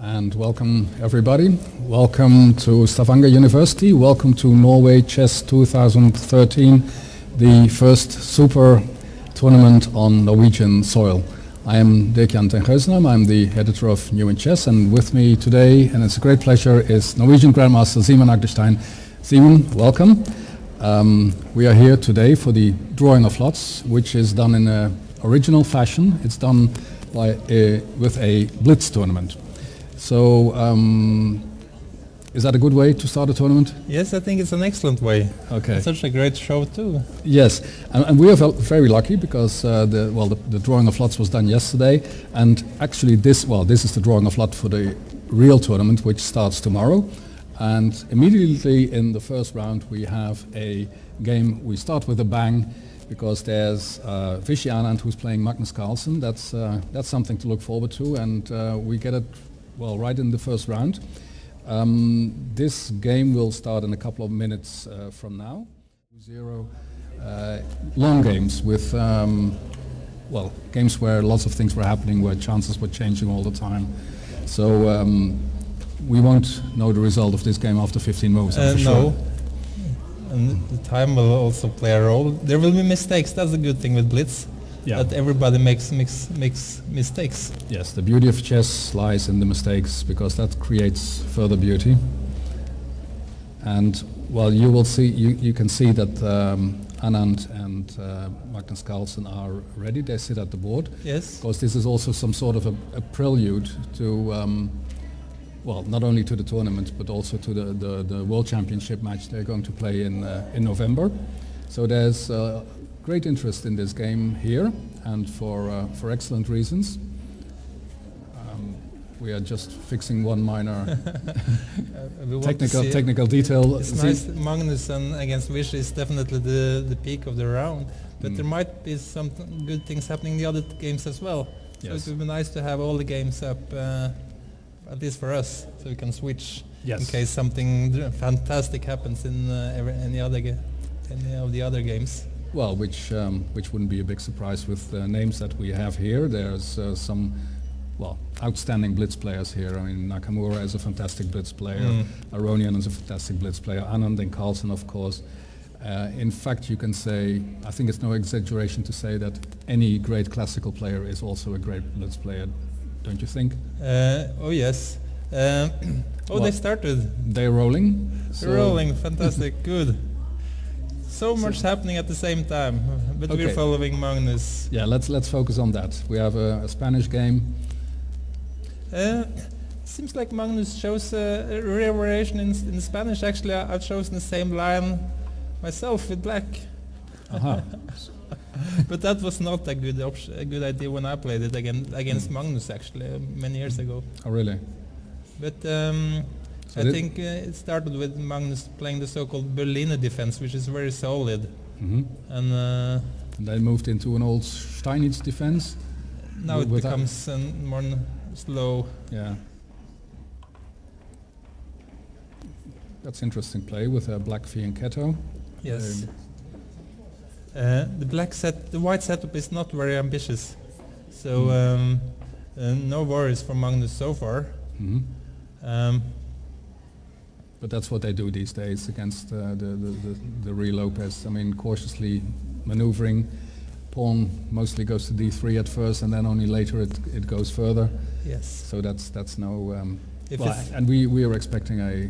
And welcome everybody. Welcome to Stavanger University. Welcome to Norway Chess 2013, the first super tournament on Norwegian soil. I am Dirk-Jan ten Geuzenam. I'm the editor of New in Chess, and with me today, and it's a great pleasure, is Norwegian Grandmaster Simon Agderstein. Simon, welcome. We are here today for the drawing of lots, which is done in an original fashion. It's done with a Blitz tournament. So, is that a good way to start a tournament? Yes, I think it's an excellent way. Okay. It's such a great show too. Yes, and we are very lucky because the drawing of lots was done yesterday, and actually this is the drawing of lot for the real tournament, which starts tomorrow. And immediately in the first round we have a game. We start with a bang because there's Vishy Anand who's playing Magnus Carlsen. That's something to look forward to, and we get it right in the first round. This game will start in a couple of minutes from now. 0 long games with games where lots of things were happening, where chances were changing all the time. So we won't know the result of this game after 15 moves. No. Sure. And the time will also play a role. There will be mistakes. That's a good thing with Blitz. Yeah. That everybody makes mistakes. Yes, the beauty of chess lies in the mistakes, because that creates further beauty. And you will see, you can see that Anand and Magnus Carlsen are ready. They sit at the board. Yes. Because this is also some sort of a prelude to, not only to the tournament, but also to the World Championship match they're going to play in November. So there's great interest in this game here, and for excellent reasons. We are just fixing one minor technical detail. It's nice. Magnus against Vishy is definitely the peak of the round, but there might be some good things happening in the other games as well. Yes. So it would be nice to have all the games up, at least for us, so we can switch in case something fantastic happens in any of the other games. Well, which wouldn't be a big surprise with the names that we have here. There's some outstanding Blitz players here. I mean, Nakamura is a fantastic Blitz player. Aronian is a fantastic Blitz player. Anand and Carlsen, of course. In fact, you can say, I think it's no exaggeration to say that any great classical player is also a great Blitz player, don't you think? Oh yes. They started. They're rolling. They're rolling. Fantastic. Good. So much happening at the same time, but we're following Magnus. Yeah, let's focus on that. We have a Spanish game. Seems like Magnus shows a rare variation in Spanish. Actually, I've chosen the same line myself with black. But that was not a good idea when I played it against Magnus, actually, many years ago. Oh, really? But I think it started with Magnus playing the so-called Berliner defense, which is very solid. And they moved into an old Steinitz defense. Now it becomes more slow. Yeah. That's interesting play with a black fianchetto. Yes. The white setup is not very ambitious, so no worries for Magnus so far. But that's what they do these days against the real Lopez. I mean, cautiously maneuvering. Pawn mostly goes to d3 at first, and then only later it goes further. Yes. So that's no. And we are expecting a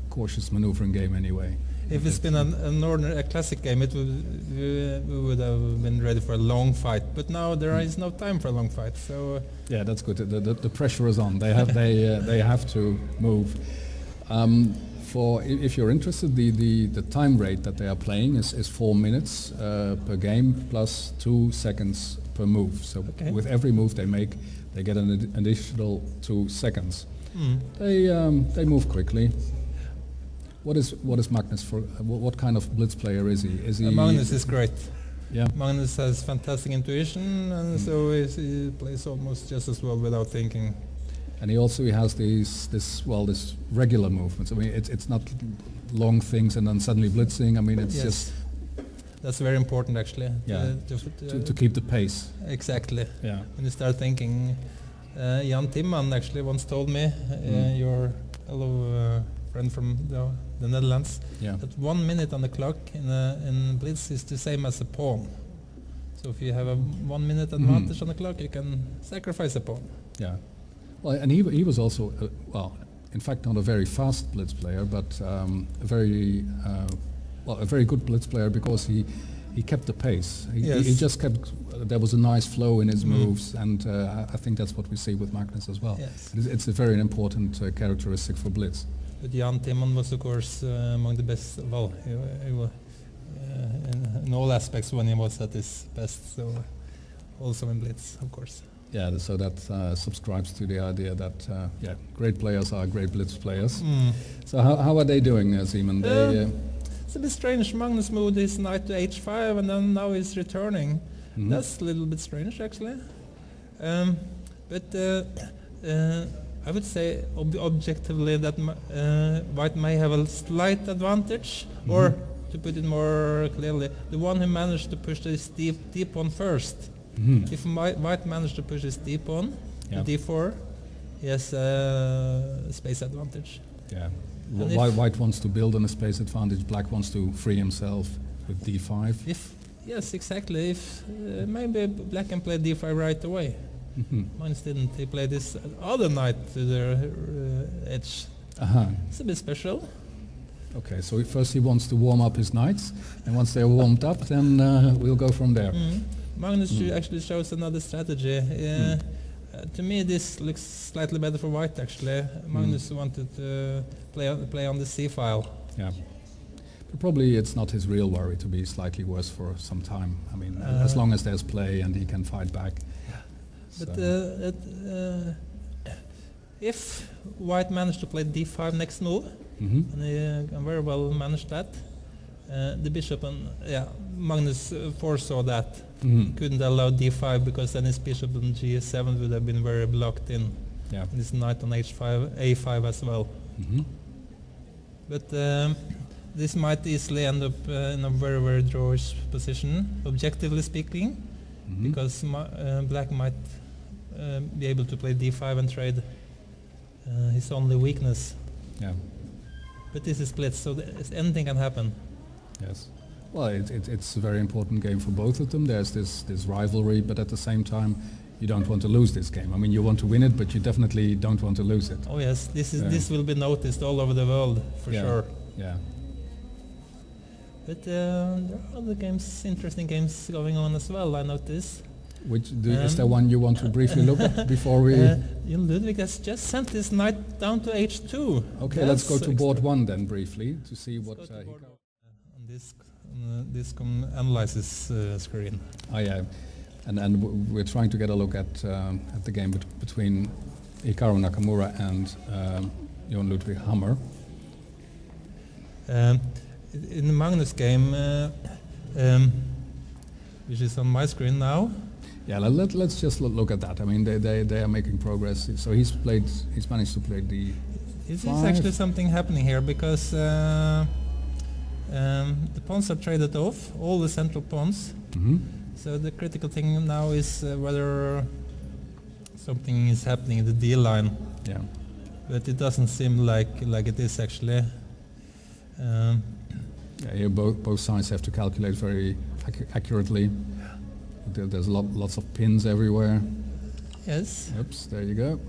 cautious maneuvering game anyway. If it's been a classic game, we would have been ready for a long fight. But now there is no time for a long fight. So yeah, that's good. The pressure is on. They have to move. If you're interested, the time rate that they are playing is 4 minutes per game plus 2 seconds per move. So with every move they make, they get an additional 2 seconds. They move quickly. What is Magnus for? What kind of Blitz player is he? Magnus is great. Yeah. Magnus has fantastic intuition, and so he plays almost just as well without thinking. And he has this regular movements. I mean, it's not long things and then suddenly blitzing. I mean, it's just. That's very important, actually. Yeah. To keep the pace. Exactly. Yeah. When you start thinking, Jan Timman actually once told me, your fellow friend from the Netherlands, that 1 minute on the clock in Blitz is the same as a pawn. So if you have a 1 minute advantage on the clock, you can sacrifice a pawn. Yeah. Well, and he was also, well, in fact, not a very fast Blitz player, but a very good Blitz player because he kept the pace. He just kept. There was a nice flow in his moves, and I think that's what we see with Magnus as well. Yes. It's a very important characteristic for Blitz. But Jan Timman was, of course, among the best. Well, he was in all aspects when he was at his best. So also in Blitz, of course. Yeah, so that subscribes to the idea that great players are great Blitz players. So how are they doing, Simon? It's a bit strange. Magnus moved his knight to h5 and then now he's returning. That's a little bit strange, actually. But I would say objectively that White may have a slight advantage, or to put it more clearly, the one who managed to push this d-pawn first. If White managed to push his d-pawn to d4, he has a space advantage. Yeah. White wants to build on a space advantage. Black wants to free himself with d5. Yes, exactly. If maybe Black can play d5 right away. Magnus didn't. He played this other knight to the edge. It's a bit special. Okay, so first he wants to warm up his knights, and once they're warmed up, then we'll go from there. Magnus actually shows another strategy. To me, this looks slightly better for White, actually. Magnus wanted to play on the c file. Yeah. But probably it's not his real worry to be slightly worse for some time. I mean, as long as there's play and he can fight back. But if White managed to play d5 next move, and he can very well manage that, the bishop and Magnus foresaw that. He couldn't allow d5 because then his bishop on g7 would have been very blocked in. And his knight on a5 as well. But this might easily end up in a very, very drawish position, objectively speaking, because Black might be able to play d5 and trade his only weakness. But this is Blitz, so anything can happen. Yes. Well, it's a very important game for both of them. There's this rivalry, but at the same time, you don't want to lose this game. I mean, you want to win it, but you definitely don't want to lose it. Oh yes, this will be noticed all over the world for sure. Yeah. But there are other games, interesting games going on as well, I notice. Is there one you want to briefly look at before we... Ludwig has just sent his knight down to h2. Okay, let's go to board 1 then briefly to see what... on this analysis screen. Oh yeah, and we're trying to get a look at the game between Hikaru Nakamura and Johan Ludwig Hammer. In the Magnus game, which is on my screen now. Yeah, let's just look at that. I mean, they are making progress. So he's managed to play the. Is actually something happening here because the pawns are traded off, all the central pawns. So the critical thing now is whether something is happening in the D line. Yeah. But it doesn't seem like it is actually. Here both sides have to calculate very accurately. There's lots of pins everywhere. Yes. Oops, there you go.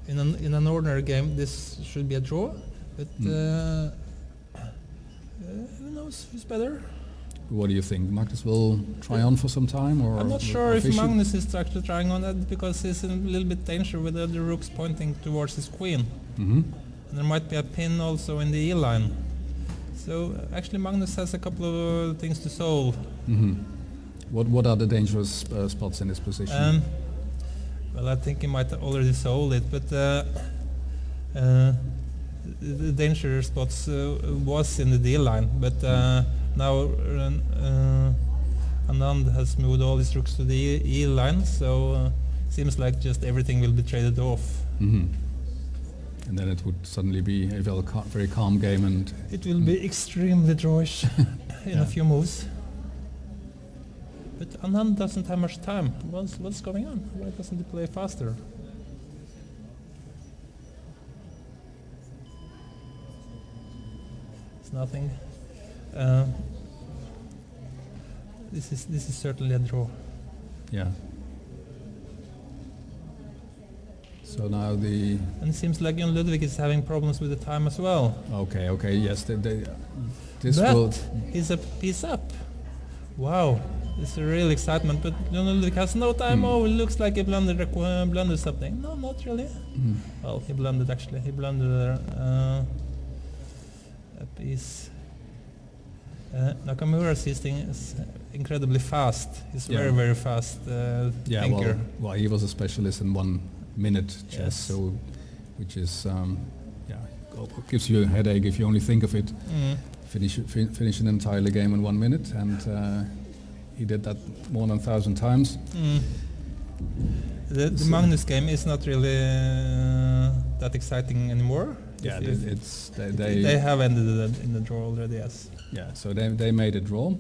In an ordinary game, this should be a draw, but who knows who's better? What do you think? Magnus will try on for some time, or I'm not sure if Magnus is actually trying on that because he's in a little bit danger with the other rooks pointing towards his queen, and there might be a pin also in the E line. So actually, Magnus has a couple of things to solve. What are the dangerous spots in this position? Well, I think he might already solved it, but the danger spots was in the D line, but now Anand has moved all his rooks to the E line, so seems like just everything will be traded off. And then it would suddenly be a very calm game, and it will be extremely drawish in a few moves. But Anand doesn't have much time. What's going on? Why doesn't he play faster? It's nothing. This is certainly a draw. Yeah. So now the... And it seems like Jon Ludvig is having problems with the time as well. Okay, yes, this But will... he's up. Wow, it's a real excitement. But Jon Ludvig has no time. Oh, it looks like he blundered something. No, not really. Well, he blundered actually. He blundered a piece. Nakamura's thing is incredibly fast. He's very, very fast thinker. Well, he was a specialist in 1 minute chess, Yes. so which is gives you a headache if you only think of it. Finish an entire game in 1 minute, and he did that more than 1,000 times. The Magnus game is not really that exciting anymore. Yeah, If it's they have ended it in the draw already. Yes. Yeah, so they made a draw.